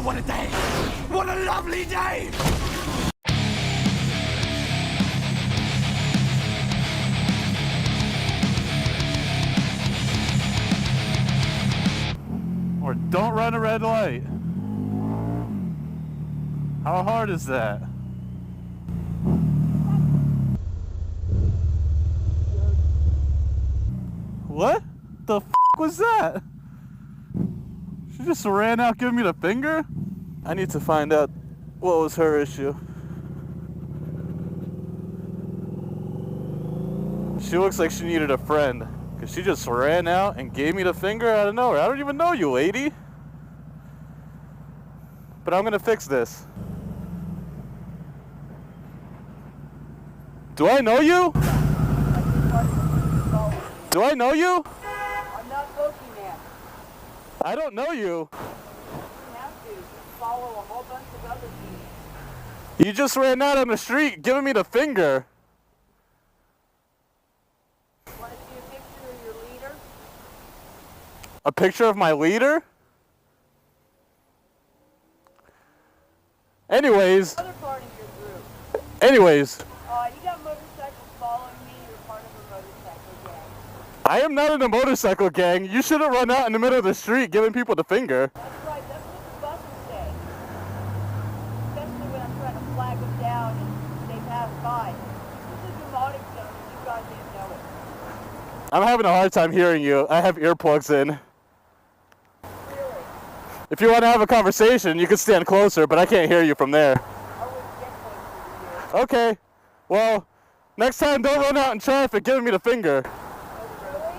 what a day! What a lovely day! Or don't run a red light. How hard is that? What the f was that? She just ran out giving me the finger? I need to find out what was her issue. She looks like she needed a friend, because she just ran out and gave me the finger out of nowhere. I don't even know you, lady. But I'm gonna fix this. Do I know you? Do I know you? I'm not looking at. I don't know you. You have to. You follow a whole bunch of other people. You just ran out on the street giving me the finger. Want to see a picture of your leader? A picture of my leader? Anyways. Other part of your group. Anyways. You got motorcycles following me. You're part of a motorcycle gang. I am not in a motorcycle gang. You shouldn't run out in the middle of the street giving people the finger. That's right. That's what the buses say. Especially when I'm trying to flag them down and they pass by. This is the modding zone and you guys didn't know it. I'm having a hard time hearing you. I have earplugs in. Really? If you want to have a conversation, you can stand closer, but I can't hear you from there. I wouldn't get closer to you. Okay. Well, next time don't run out in traffic giving me the finger. Oh, really?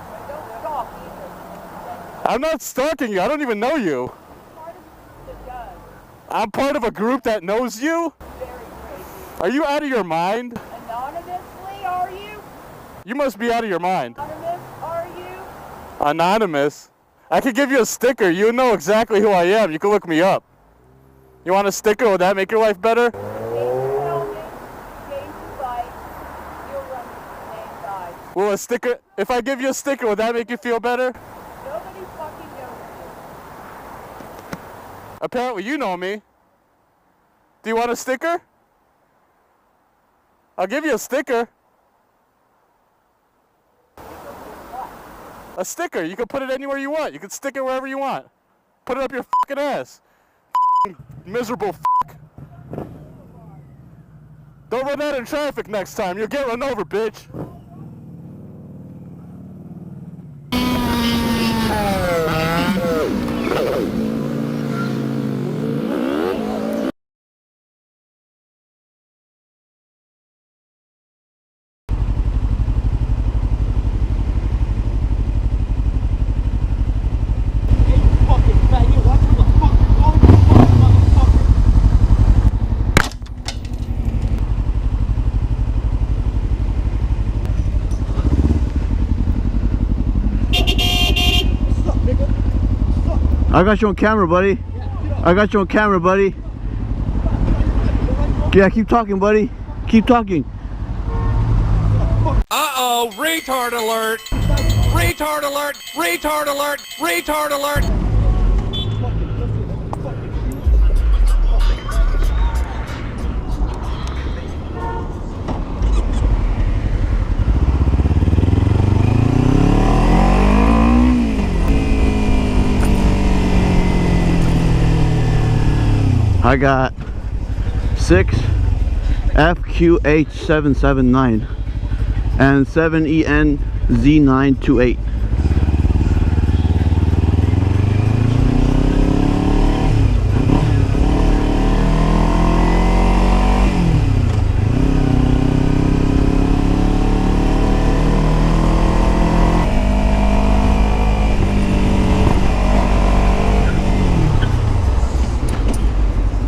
But don't stalk either. I'm not stalking you. I don't even know you. Part of the does. I'm part of a group that knows you? Very crazy. Are you out of your mind? Anonymously, are you? You must be out of your mind. Anonymous, are you? Anonymous? I could give you a sticker. You know exactly who I am. You can look me up. You want a sticker? Would that make your life better? Change your helmet, change your bike, you'll run the same side. Will a sticker, if I give you a sticker, would that make you feel better? Nobody fucking knows you. Apparently you know me. Do you want a sticker? I'll give you a sticker. A sticker. You can put it anywhere you want. You can stick it wherever you want. Put it up your fucking ass. Miserable f***. Don't run out in traffic next time. You'll get run over, bitch. I got you on camera, buddy. I got you on camera, buddy. Yeah, keep talking, buddy. Keep talking. Uh-oh, retard alert! Retard alert! Retard alert! Retard alert! I got 6 FQH779 and 7EN Z928.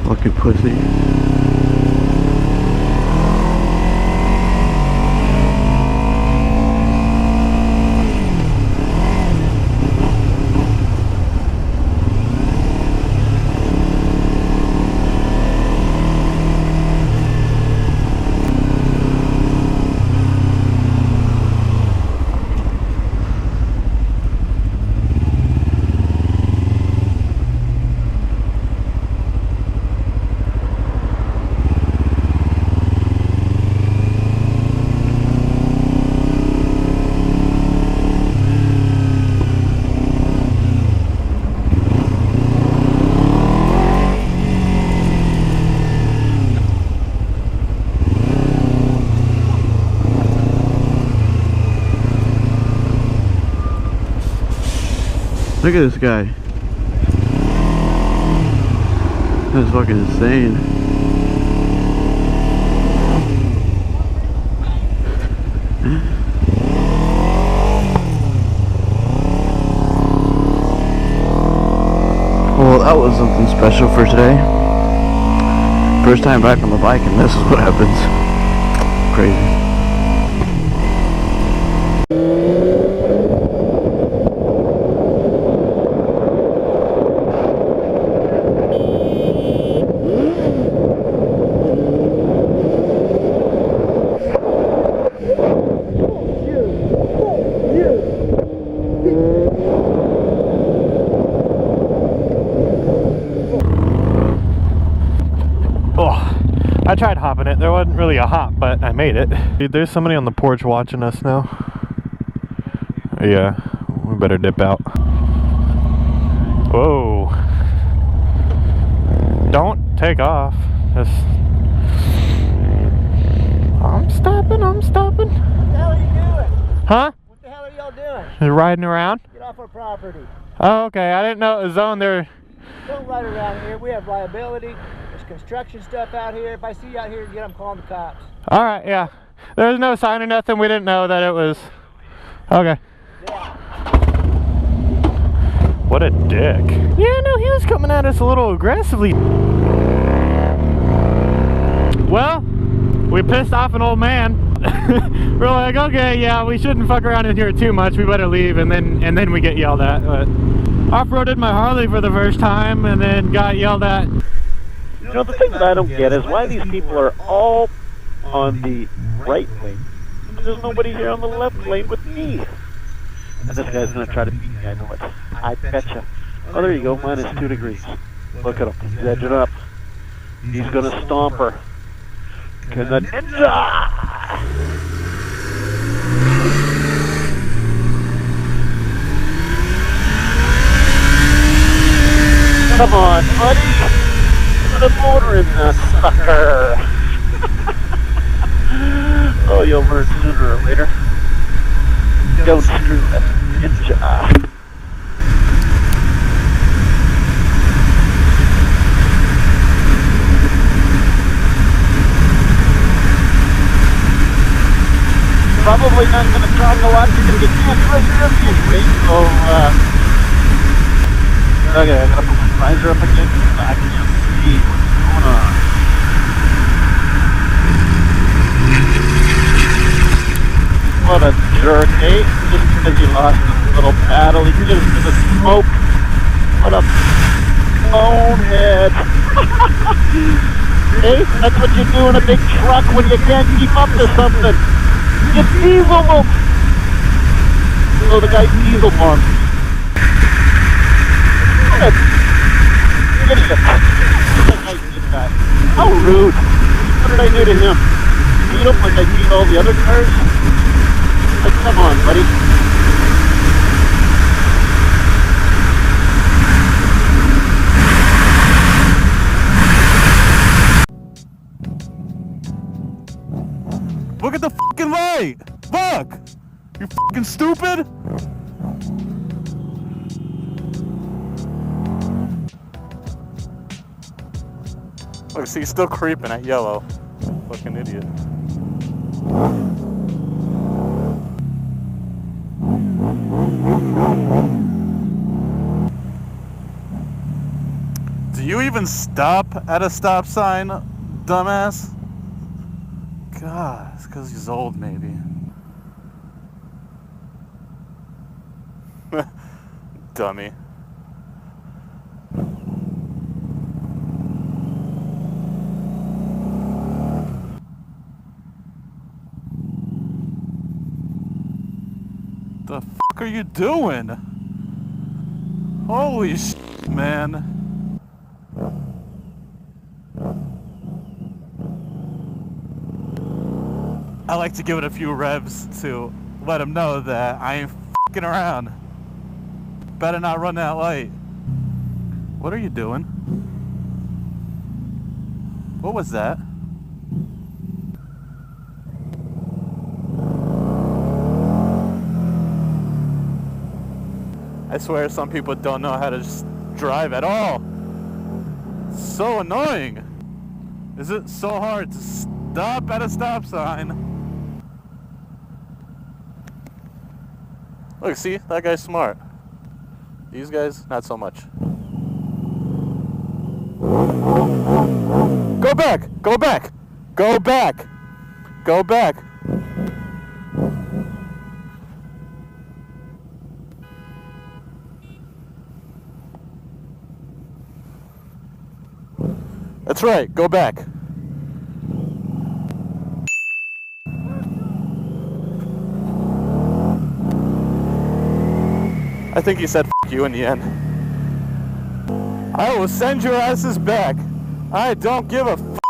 Fucking pussy. Look at this guy. That's fucking insane. Well, that was something special for today. First time back on the bike, and this is what happens. Crazy. I tried hopping it. There wasn't really a hop, but I made it. Dude, there's somebody on the porch watching us now. Yeah, we better dip out. Whoa. Don't take off. Just... I'm stopping. What the hell are you doing? Huh? What the hell are y'all doing? Just riding around? Get off our property. Oh, okay. I didn't know it was on there. Don't ride around here. We have liability. There's construction stuff out here. If I see you out here again, I'm calling the cops. Alright, yeah. There was no sign or nothing. We didn't know that it was... Okay. Yeah. What a dick. Yeah, no, he was coming at us a little aggressively. Well, we pissed off an old man. We're like, okay, yeah, we shouldn't fuck around in here too much. We better leave, and then we get yelled at. But off-roaded my Harley for the first time, and then got yelled at. You know, the thing that I don't get is why these people are all on the right lane. There's nobody here on the left lane with me. And this guy's going to try to beat me, I know it. I betcha. Oh, there you go, -2 degrees. Look at him, he's edging up. He's going to stomp her. Cause the ninja! Come on, buddy! Put a motor in that sucker! Oh, you'll learn sooner or later. Don't screw that ninja. Probably not going to talk a lot. You're going to get canceled anyway. So, okay, I got to put my visor up again. I can't see what's going on. What a jerk, eh? Just because he lost his little paddle, he's just going to smoke. What a bonehead. Hey, that's what you do in a big truck when you can't keep up to something. You diesel them! So the guy diesel bombed. What an idiot. How rude. What did I do to him? Beat him like I beat all the other cars? Like, come on, buddy. Look at the fucking light! Look! You fucking stupid! Look, see, he's still creeping at yellow. Fucking idiot. Do you even stop at a stop sign, dumbass? God, it's because he's old, maybe. Dummy. The fuck are you doing? Holy shit, man. I like to give it a few revs to let him know that I ain't fucking around. Better not run that light. What are you doing? What was that? I swear some people don't know how to just drive at all. It's so annoying. Is it so hard to stop at a stop sign? Look, see? That guy's smart. These guys, not so much. Go back! Go back! Go back! Go back! That's right, go back. I think he said F you in the end. I will send your asses back. I don't give a f.